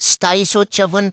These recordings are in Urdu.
2754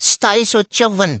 2754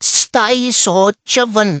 2754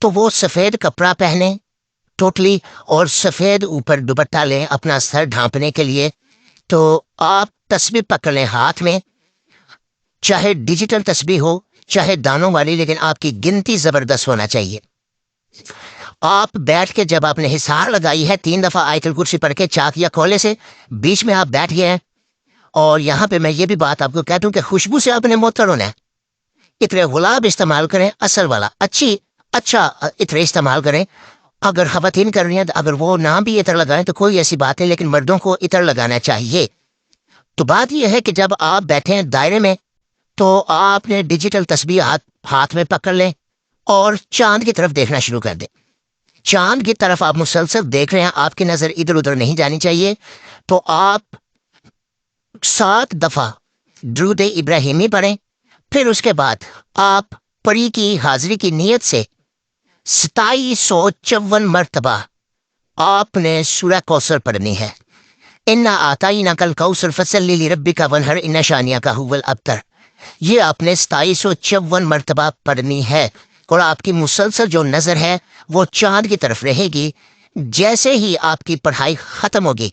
تو وہ سفید کپڑا پہنے ٹوٹلی، اور سفید اوپر دوپٹہ لیں اپنا سر ڈھانپنے کے لیے. تو آپ تسبیح پکڑ لیں ہاتھ میں، چاہے ڈیجیٹل تسبیح ہو چاہے دانوں والی، لیکن آپ کی گنتی زبردست ہونا چاہیے. آپ بیٹھ کے جب آپ نے حصار لگائی ہے 3 دفعہ آیت الکرسی پڑھ کے چاک یا کولے سے، بیچ میں آپ بیٹھ گئے ہیں. اور یہاں پہ میں یہ بھی بات آپ کو کہتا ہوں کہ خوشبو سے آپ نے معطر ہونا ہے. عطر گلاب استعمال کریں، اصل والا اچھا عطر استعمال کریں. اگر خواتین کر رہی ہیں اگر وہ نہ بھی عطر لگائیں تو کوئی ایسی بات نہیں، لیکن مردوں کو عطر لگانا چاہیے. تو بات یہ ہے کہ جب آپ بیٹھے ہیں دائرے میں تو آپ نے ڈیجیٹل تسبیح ہاتھ میں پکڑ لیں اور چاند کی طرف دیکھنا شروع کر دیں. چاند کی طرف آپ مسلسل دیکھ رہے ہیں، آپ کی نظر ادھر ادھر نہیں جانی چاہیے. تو آپ 7 دفعہ درود ابراہیمی پڑھیں. پھر اس کے بعد آپ پری کی حاضری کی نیت سے 2754 مرتبہ آپ نے سورہ کوثر پڑھنی ہے. انا آتیناک الکوثر فصلی لربک وانحر ان شانئک ھو الابتر. یہ آپ نے 2754 مرتبہ پڑھنی ہے، اور آپ کی مسلسل جو نظر ہے وہ چاند کی طرف رہے گی. جیسے ہی آپ کی پڑھائی ختم ہوگی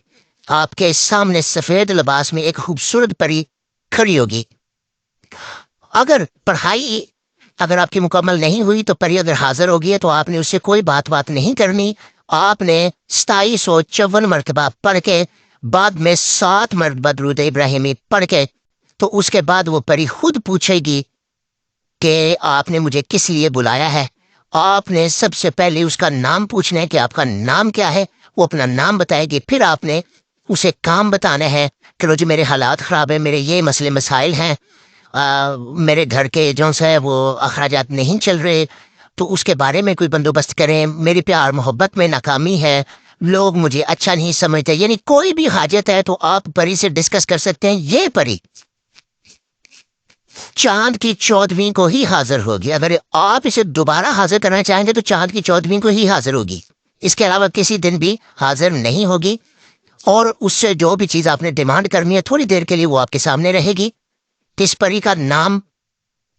آپ کے سامنے سفید لباس میں ایک خوبصورت پری کھڑی ہوگی. اگر آپ کی مکمل نہیں ہوئی تو پری اگر حاضر ہوگی ہے تو آپ نے اس سے کوئی بات نہیں کرنی. آپ نے 2754 مرتبہ پڑھ کے بعد میں 7 مرتبہ درود ابراہیمی پڑھ کے، تو اس کے بعد وہ پری خود پوچھے گی کہ آپ نے مجھے کس لیے بلایا ہے. آپ نے سب سے پہلے اس کا نام پوچھنا ہے کہ آپ کا نام کیا ہے. وہ اپنا نام بتائے گی. پھر آپ نے اسے کام بتانا ہے کہ روز میرے حالات خراب ہیں، میرے یہ مسئلے مسائل ہیں، میرے گھر کے جو ہے وہ اخراجات نہیں چل رہے، تو اس کے بارے میں کوئی بندوبست کریں. میری پیار محبت میں ناکامی ہے، لوگ مجھے اچھا نہیں سمجھتے. یعنی کوئی بھی حاجت ہے تو آپ پری سے ڈسکس کر سکتے ہیں. یہ پری چاند کی 14ویں کو ہی حاضر ہوگی. اگر آپ اسے دوبارہ حاضر کرنا چاہیں گے تو چاند کی 14ویں کو ہی حاضر ہوگی، اس کے علاوہ کسی دن بھی حاضر نہیں ہوگی. اور اس سے جو بھی چیز آپ نے ڈیمانڈ کرنی ہے تھوڑی دیر کے لیے وہ آپ کے سامنے رہے گی. اس پری کا نام،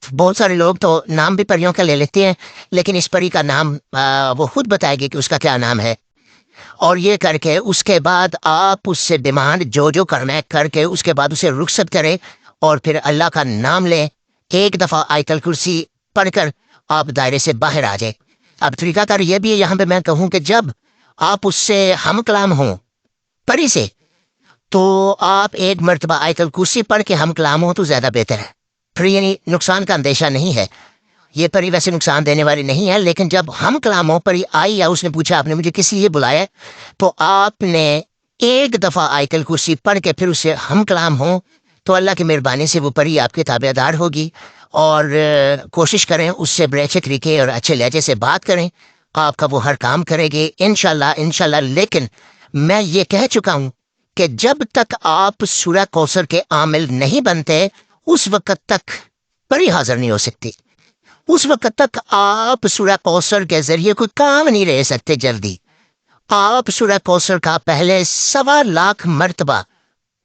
بہت سارے لوگ تو نام بھی پریوں کا لے لیتے ہیں، لیکن اس پری کا نام وہ خود بتائے گی کہ اس کا کیا نام ہے. اور یہ کر کے اس کے بعد آپ اس سے ڈیمانڈ جو کرنا ہے کر کے اس کے بعد اسے رخصت کریں، اور پھر اللہ کا نام لیں. ایک دفعہ آیت الکرسی پڑھ کر آپ دائرے سے باہر آ جائیں. اب طریقہ کار یہ بھی ہے، یہاں پہ میں کہوں کہ جب آپ اس سے ہم کلام ہوں پری سے، تو آپ ایک مرتبہ آیت الکرسی پڑھ کے ہم کلام ہوں تو زیادہ بہتر ہے. پھر یعنی نقصان کا اندیشہ نہیں ہے. یہ پری ویسے نقصان دینے والی نہیں ہے، لیکن جب ہم کلام ہو پری آئی یا اس نے پوچھا آپ نے مجھے کس لیے بلایا، تو آپ نے ایک دفعہ آیت الکرسی پڑھ کے پھر اس سے ہم کلام ہوں تو اللہ کی مہربانی سے وہ پری آپ کے تابع دار ہوگی. اور کوشش کریں اس سے بڑے اچھے طریقے اور اچھے لہجے سے بات کریں، آپ کا وہ ہر کام کرے گی انشاءاللہ. لیکن میں یہ کہہ چکا ہوں کہ جب تک آپ سورہ کوثر کے عامل نہیں بنتے اس وقت تک پری حاضر نہیں ہو سکتی. اس وقت تک آپ سورہ کوثر کے ذریعے کوئی کام نہیں لے سکتے. جلدی آپ سورہ کوثر کا پہلے 1.25 مرتبہ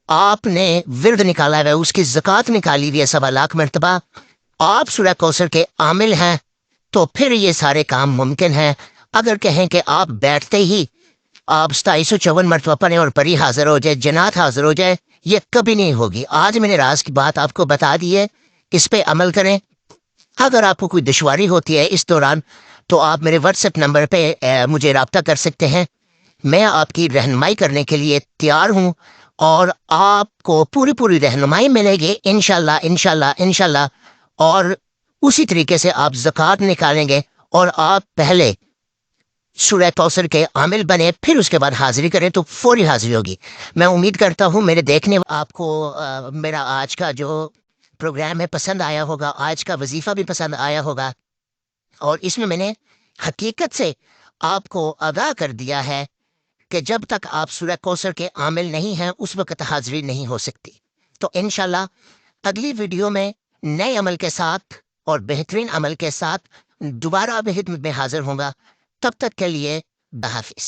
آپ نے ورد نکالا ہے، اس کی زکوٰۃ نکالی ہوئی ہے 1.25 مرتبہ. آپ سورہ کوثر کے عامل ہیں تو پھر یہ سارے کام ممکن ہیں. اگر کہیں کہ آپ بیٹھتے ہی آپ 2754 مرتبہ پڑھیں اور پری حاضر ہو جائے، جنات حاضر ہو جائے، یہ کبھی نہیں ہوگی. آج میں نے راز کی بات آپ کو بتا دی ہے، اس پہ عمل کریں. اگر آپ کو کوئی دشواری ہوتی ہے اس دوران تو آپ میرے واٹس ایپ نمبر پہ مجھے رابطہ کر سکتے ہیں. میں آپ کی رہنمائی کرنے کے لیے تیار ہوں، اور آپ کو پوری رہنمائی ملے گی انشاءاللہ. اور اسی طریقے سے آپ زکوٰۃ نکالیں گے اور آپ پہلے سورہ کوثر کے عامل بنے، پھر اس کے بعد حاضری کریں تو فوری حاضری ہوگی. میں امید کرتا ہوں میرے دیکھنے آپ کو میرا آج کا جو پروگرام ہے پسند آیا ہوگا، آج کا وظیفہ بھی پسند آیا ہوگا، اور اس میں نے حقیقت سے آپ کو آگاہ کر دیا ہے کہ جب تک آپ سورہ کوثر کے عامل نہیں ہیں اس وقت حاضری نہیں ہو سکتی. تو انشاءاللہ اگلی ویڈیو میں نئے عمل کے ساتھ اور بہترین عمل کے ساتھ دوبارہ خدمت میں حاضر ہوں گا. تب تک کے لیے اللہ حافظ.